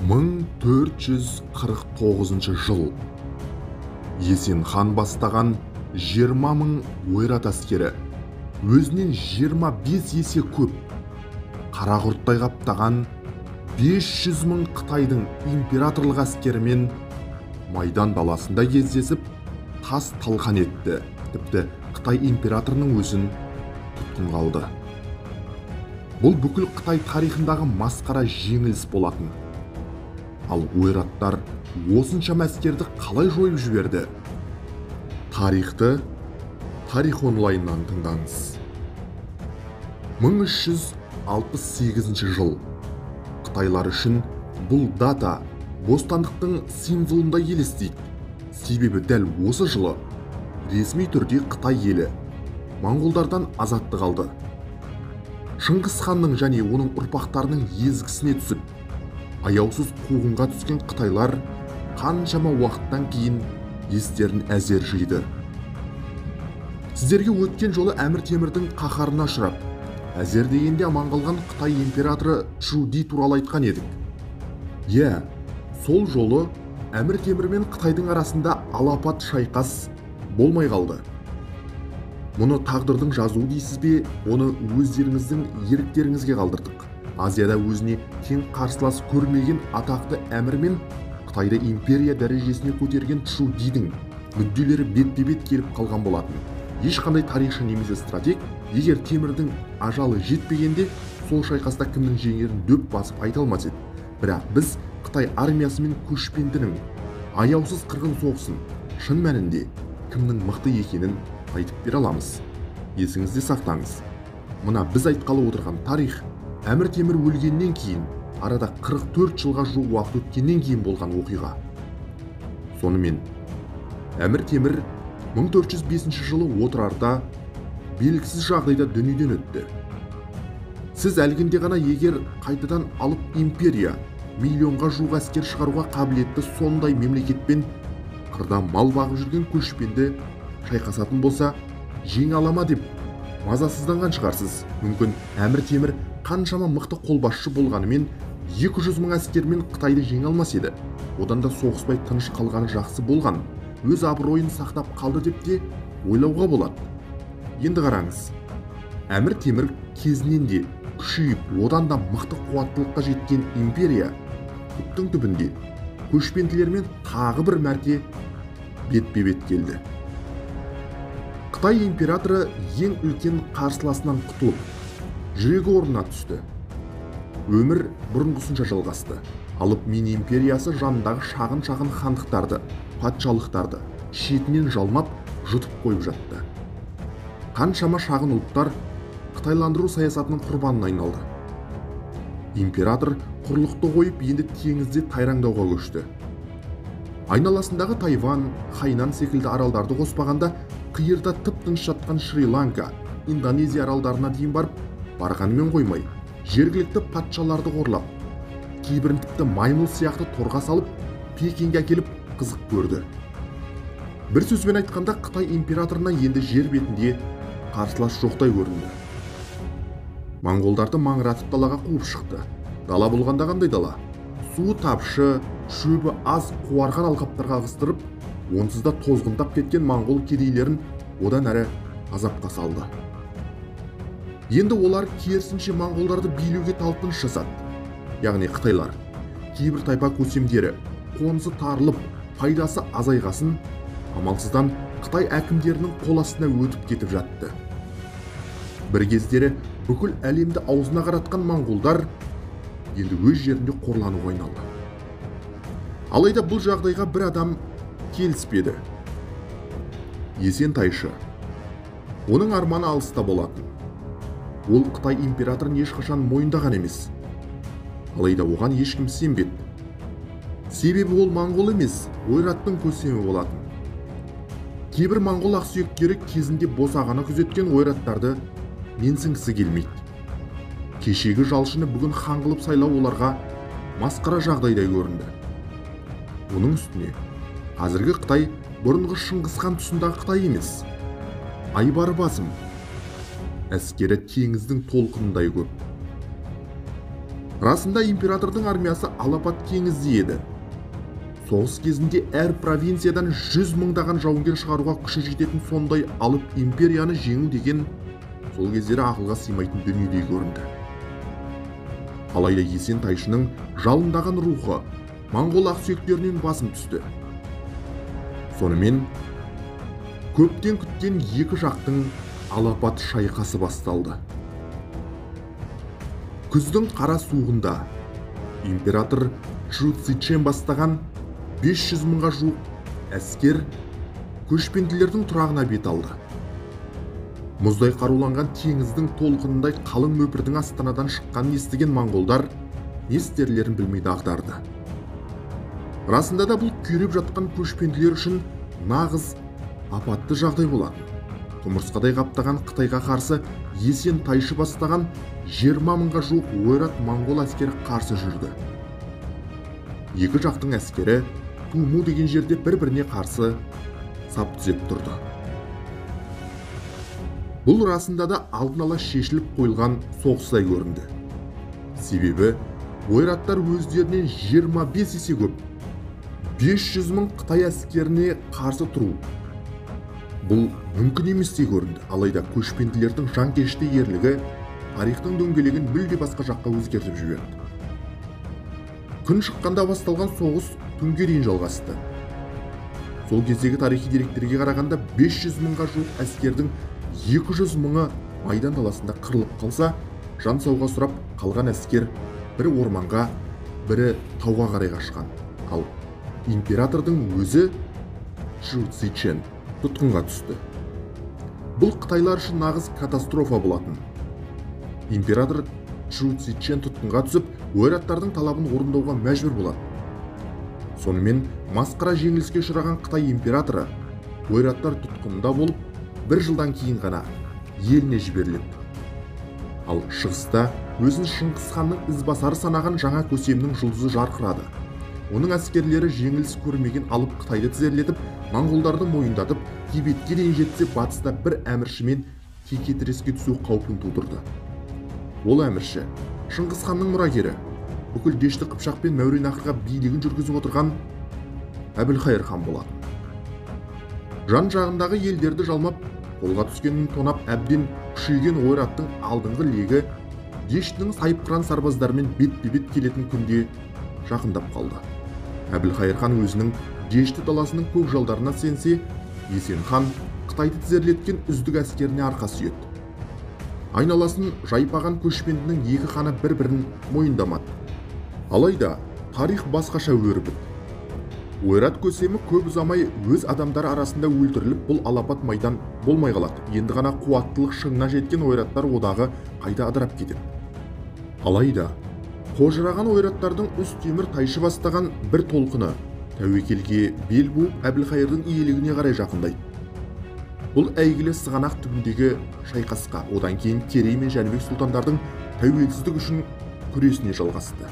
1449 жыл Есен хан бастаған 20 мың ойрат әскері өзінен 25 есе көп қара құрттай қаптаған 500 мың Қытайдың императорлық әскерімен майдан даласында кездесіп тас талқан етті. Тіпті Қытай императорының өзін тұтқынға алды. Бұл бүкіл Қытай тарихындағы масқара жеңіліс болатын. Ал ойраттар осыншама әскерді қалай жойып жіберді? Тарихты Тарих онлайннан тыңдаңыз. 1368 жыл. Қытайлар үшін бұл дата бостандықтың символындай елестейді. Себебі дәл осы жылы ресми түрде Қытай елі моңғолдардан азаттық алды. Шыңғыс ханның және оның ұрпақтарының езгісіне түсіп, аяусыз қуғынға түскен қытайлар қаншама уақыттан кейін естерін әзер жиды. Сіздерге өткен жолы Әмір Темірдің қаһарына ұшырап, әзер дегенде аман қалған Қытай императоры Чжу Ди туралы айтқан едік. Сол жолы Әмір Темір мен Қытайдың арасында алапат шайқас болмай қалды. Мұны тағдырдың жазуы дейсіз бе, оны өздеріңіздің еріктеріңізге қалдырдық. Азияда өзіне тең қарсылас көрмеген атақты әмір мен Қытайды империя дәрежесіне көтерген Чжу Дидің мүдделері бетпе-бет келіп қалған болатын. Ешқандай тарихшы немесе стратег, егер Темірдің ажалы жетпегенде, сол шайқаста кімнің жеңерін дөп басып айта алмас еді. Бірақ біз Қытай армиясы мен көшпендінің аяусыз қырғын соғысын шын мәнінде кімнің мықты екенін айтып бере аламыз. Есіңізде сақтаңыз. Мына біз айтқалы отырған тарих Әмір Темір өлгеннен кейін, арада 44 жылға жуық уақыт өткеннен кейін болған оқиға. Сонымен Әмір Темір 1405 жылы отырарда белгісіз жағдайда дүниеден өтті. Сіз әлгінде ғана егер қайтадан алып империя миллионға жуық әскер шығаруға қабілетті сондай мемлекетпен қырда мал бағып жүрген көшпенді шайқасатын болса, жеңе алама деп мазасызданған шығарсыз. Мүмкін Әмір Темір қаншама мықты қолбасшы болғанымен 200 мың әскермен Қытайды жеңе алмас еді. Одан да соғыспай тыныш қалғаны жақсы болған. Өз абыройын сақтап қалды деп те ойлауға болады. Енді қараңыз. Әмір Темір кезінен де күшейіп, одан да мықты қуаттылыққа жеткен империя түптің түбінде көшпенділермен тағы бір мәрте бетпе-бет келді. Қытай императоры ең үлкен қарсыласынан құтылып, жүрегі орнына түсті. Өмір бұрынғысынша жалғасты. Алып мен империясы жанындағы шағын-шағын хандықтарды, патшалықтарды шетінен жалмап, жұтып қойып жатты. Қаншама шағын ұлттар қытайландыру саясатының құрбанына айналды. Император құрлықты қойып, енді теңізде тайраңдауға көшті. Айналасындағы Тайвань, Хайнан секілді аралдарды қоспағанда, қиырда тып-тыныш жатқан Шри-Ланка, Индонезия аралдарына дейін барғанымен қоймай, жергілікті патшаларды қорлап, кейбірін тіпті маймыл сияқты торға салып, Пекинге әкеліп қызық көрді. Бір сөзбен айтқанда, Қытай императорына енді жер бетінде қарсылас жоқтай көрінді. Моңғолдарды маңыратып далаға қуып шықты. Дала болғанда қандай дала? Суы тапшы, шөбі аз қуарған алқаптарға ығыстырып, онсыз да тозғындап кеткен моңғол кедейлерін одан әрі азапқа салды. Енді олар керісінше моңғолдарды билеуге талпыныс жасады. Яғни қытайлар, кейбір тайпа көсемдері қонысы тарылып, пайдасы азайғасын, амалсыздан Қытай әкімдерінің қол астына өтіп кетіп жатты. Бір кездері бүкіл әлемді аузына қаратқан моңғолдар енді өз жерінде қорлануға айналды. Алайда бұл жағдайға бір адам келіспеді. Есен Тайшы. Оның арманы алыста болатын. Ол Қытай императорын ешқашан мойындаған емес. Алайда оған ешкім сенбеді. Себебі ол моңғол емес, ойраттың көсемі болатын. Кейбір моңғол ақсүйектері кезінде босағаны күзеткен ойраттарды менсінгісі келмейді. Кешегі жалшыны бүгін хан қылып сайлау оларға масқара жағдайдай көрінді. Оның үстіне, қазіргі Қытай бұрынғы Шыңғыс хан тұсындағы Қытай емес. Айбарбасым, әскері теңіздің толқынындай көп. Расында императордың армиясы алапат теңізде еді. Соғыс кезінде әр провинциядан 100 мыңдаған жауынгер шығаруға күші жететін сондай алып империяны жеңу деген сол кездері ақылға сыймайтын дүниедей көрінді. Алайда Есен Тайшының жалындаған рухы моңғол ақсүйектерінен басым түсті. Сонымен көптен күткен екі жақтың алапат шайқасы басталды. Күздің қара суығында император Чжу Цзичен бастаған 500 мыңға жуық әскер көшпенділердің тұрағына бет алды. Мұздай қаруланған теңіздің толқынындай қалың мөпірдің астанадан шыққанын естіген моңғолдар не істерлерін білмей дағдарды. Расында да бұл күйреп жатқан көшпенділер үшін нағыз апатты жағдай болатын. Құмырсқадай қаптаған Қытайға қарсы Есен Тайшы бастаған 20 мыңға жуық ойрат моңғол әскері қарсы жүрді. Екі жақтың әскері Туму деген жерде бір-біріне қарсы сап түзеп тұрды. Бұл расында да алдын ала шешіліп қойылған соғыстай көрінді. Себебі ойраттар өздерінен 25 есе көп 500 мың Қытай әскеріне қарсы тұру. Бұл мүмкін еместей көрінді. Алайда көшпенділердің жанкешті ерлігі тарихтың дөңгелегін мүлде басқа жаққа өзгертіп жіберді. Күн шыққанда басталған соғыс түнге дейін жалғасты. Сол кездегі тарихи деректерге қарағанда 500 мыңға жуық әскердің 200 мыңы майдан даласында қырылып қалса, жан сауға сұрап қалған әскер бірі орманға, бірі тауға қарай қашқан. Ал императордың өзі Чжу Цзичен тұтқынға түсті. Бұл қытайлар үшін нағыз катастрофа болатын. Император Чжу Цзичен тұтқынға түсіп, ойраттардың талабын орындауға мәжбүр болады. Сонымен масқара жеңіліске ұшыраған Қытай императоры ойраттар тұтқынында болып, бір жылдан кейін ғана еліне жіберіледі. Ал шығыста өзін Шыңғыс ханның ізбасары санаған жаңа көсемнің жұлдызы жарқырады. Оның әскерлері жеңіліс көрмеген алып Қытайды тізерлетіп, моңғолдарды мойындатып, Тибетке дейін жетсе, батыста бір әміршімен текетіреске түсу қаупін тудырды. Ол әмірші Шыңғыс ханның мұрагері, бүкіл Дешті Қыпшақ пен Мәуереннахрға билігін жүргізіп отырған Әбілқайыр хан болады. Жан жағындағы елдерді жалмап, қолға түскенін тонап әбден күшейген ойраттың алдыңғы легі Дештінің сайыпқыран сарбаздарымен бетпе-бет келетін күнде жақындап қалды. Әбілқайыр хан өзінің Дешті даласының көк жалдарына сенсе, Есен хан Қытайды тізерлеткен үздік әскеріне арқа сүйеді. Айналасын жайпаған көшпендінің екі ханы бір-бірін мойындамады. Алайда тарих басқаша өрбіді. Ойрат көсемі көп ұзамай өз адамдары арасында өлтіріліп, бұл алапат майдан болмай қалады. Енді ғана қуаттылық шыңына жеткен ойраттар одағы қайта адырап кетеді. Алайда қожыраған ойраттардың үст темір Тайшы бастаған бір толқыны тәуекелге бел буып Әбілқайырдың иелігіне қарай жақындайды. Бұл әйгілі сығанақ түбіндегі шайқасқа, одан кейін Керей мен Жәнібек сұлтандардың тәуелсіздік үшін күресіне жалғасты.